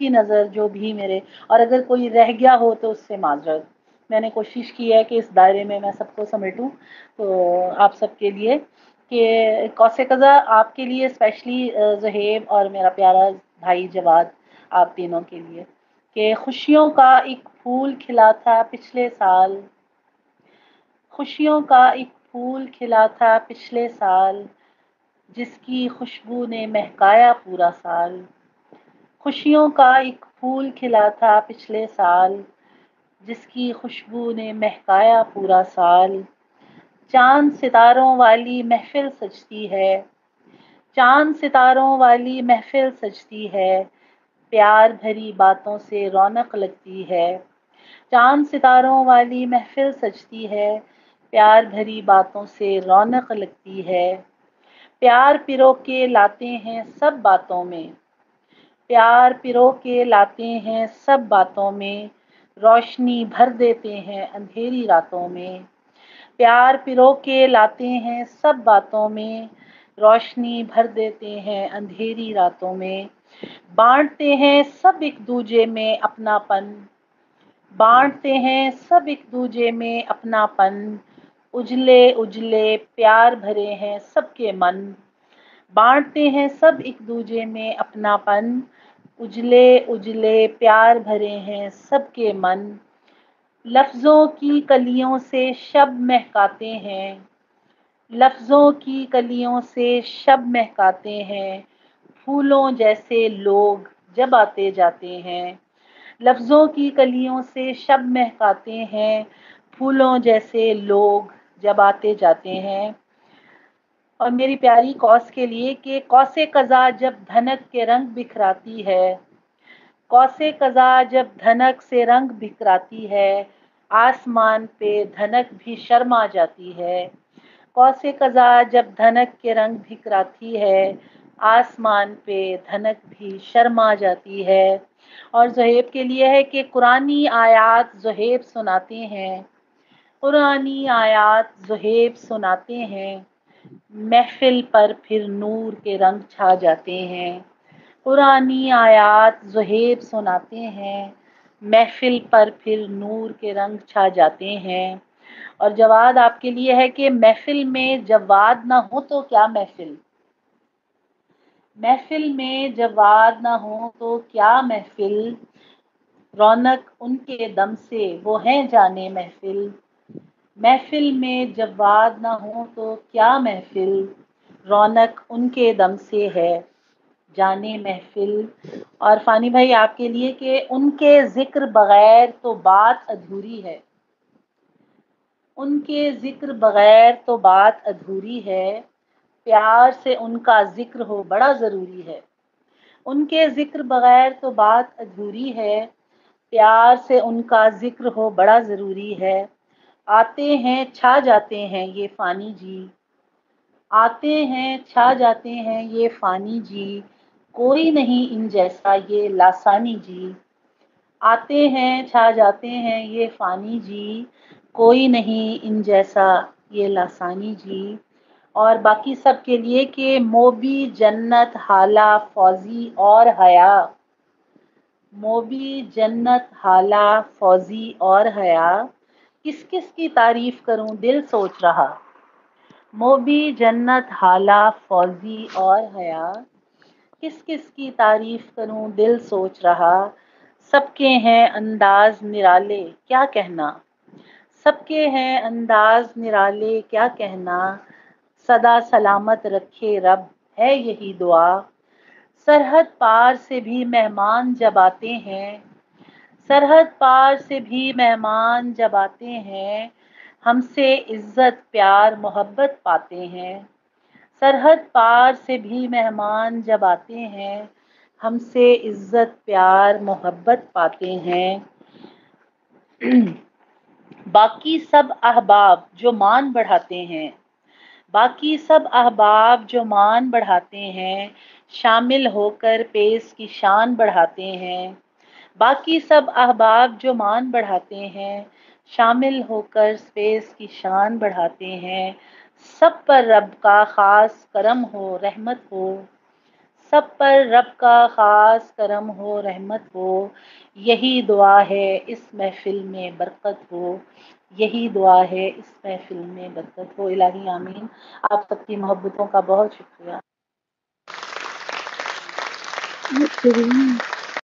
کی نظر جو بھی میرے، اور اگر کوئی رہ گیا ہو تو اس سے معذرت۔ میں نے کوشش کی ہے کہ اس دائرے میں سب کو سمیٹوں، تو آپ سب کے لیے کہ قوس قزح آپ کے لیے اسپیشلی زہیب اور میرا پیارا بھائی جواد، آپ تینوں کے لیے کہ خوشیوں کا ایک پھول کھلا تھا پچھلے سال، خوشیوں کا ایک پھول کھلا تھا پچھلے سال، جس کی خوشبو نے مہکایا پورا سال۔ خوشیوں کا ایک پھول کھلا تھا پچھلے سال، جس کی خوشبو نے مہکایا پورا سال۔ چاند ستاروں والی محفل سجتی ہے، چاند ستاروں والی محفل سجتی ہے، پیار بھری باتوں سے رونق لگتی ہے۔ چاند ستاروں والی محفل سجتی ہے، پیار بھری باتوں سے رونق لگتی ہے۔ پیار پرو کے لاتے ہیں سب باتوں میں، پیار پرو کے لاتے ہیں سب باتوں میں، روشنی بھر دیتے ہیں اندھیری راتوں میں۔ پیار پرو کے لاتے ہیں سب باتوں میں، روشنی بھر دیتے ہیں اندھیری راتوں میں۔ بانٹتے ہیں سب ایک دوجے میں اپنا پن، بانٹتے ہیں سب ایک دوجے میں اپنا پن، اجلے اجلے پیار بھرے ہیں سب کے من۔ بانٹتے ہیں سب ایک دوجے میں اپنا پن، اجلے اجلے پیار بھرے ہیں سب کے من۔ لفظوں کی کلیوں سے شب مہکاتے ہیں، لفظوں کی کلیوں سے شب مہکاتے ہیں، پھولوں جیسے لوگ جب آتے جاتے ہیں۔ لفظوں کی کلیوں سے شب مہکاتے ہیں، پھولوں جیسے لوگ جب آتے جاتے ہیں۔ اور میری پیاری قوس کے لیے کہ قوس قزح جب دھنک کے رنگ بکھراتی ہے، قوس قزح جب دھنک سے رنگ بکھراتی ہے، آسمان پہ دھنک بھی شرما جاتی ہے۔ قوس قزح جب دھنک کے رنگ بکھراتی ہے، آسمان پہ دھنک بھی شرما جاتی ہے۔ اور زہیب کے لیے ہے کہ قرآنی آیات زہیب سناتے ہیں، قرآنی آیات زہیب سناتے ہیں، محفل پر پھر نور کے رنگ چھا جاتے ہیں۔ قرآنی آیات زہیب سناتے ہیں، محفل پر پھر نور کے رنگ چھا جاتے ہیں۔ اور جواد آپ کے لیے ہے کہ محفل میں جواد نہ ہو تو کیا محفل، محفل میں جواد نہ ہو تو کیا محفل، رونق ان کے دم سے وہ ہیں جانے محفل۔ محفل میں جواد نہ ہو تو کیا محفل، رونق ان کے دم سے ہے جانے محفل۔ اور فانی بھائی آپ کے لیے کہ ان کے ذکر بغیر تو بات ادھوری ہے، ان کے ذکر بغیر تو بات ادھوری ہے، پیار سے ان کا ذکر ہو بڑا ضروری ہے۔ ان کے ذکر بغیر تو بات ادھوری ہے، پیار سے ان کا ذکر ہو بڑا ضروری ہے۔ آتے ہیں چھا جاتے ہیں یہ فانی جی، آتے ہیں چھا جاتے ہیں یہ فانی جی، کوئی نہیں ان جیسا یہ لاسانی جی۔ آتے ہیں چھا جاتے ہیں یہ فانی جی، کوئی نہیں ان جیسا یہ لاسانی جی۔ اور باقی سب کے لیے کہ موبی جنت حالہ فوزی اور حیا، موبی جنت حالہ فوزی اور حیا، کس کس کی تعریف کروں دل سوچ رہا۔ موبی جنت حالہ فوزی اور حیا، کس کس کی تعریف کروں دل سوچ رہا۔ سب کے ہیں انداز نرالے کیا کہنا، سب کے ہیں انداز نرالے کیا کہنا، سدا سلامت رکھے رب ہے یہی دعا۔ سرحد پار سے بھی مہمان جب آتے ہیں، سرحد پار سے بھی مہمان جب آتے ہیں، ہم سے عزت پیار محبت پاتے ہیں۔ سرحد پار سے بھی مہمان جب آتے ہیں، ہم سے عزت پیار محبت پاتے ہیں۔ باقی سب احباب جو مان بڑھاتے ہیں، باقی سب احباب جو مان بڑھاتے ہیں، شامل ہو کر پیس کی شان بڑھاتے ہیں۔ باقی سب احباب جو مان بڑھاتے ہیں، شامل ہو کر پیس کی شان بڑھاتے ہیں۔ سب پر رب کا خاص کرم ہو رحمت ہو، سب پر رب کا خاص کرم ہو، رحمت ہو، یہی دعا ہے اس محفل میں برکت ہو، یہی دعا ہے اس محفل میں برکت ہو۔ الہی آمین۔ آپ سب کی محبتوں کا بہت شکریہ۔ شکریہ۔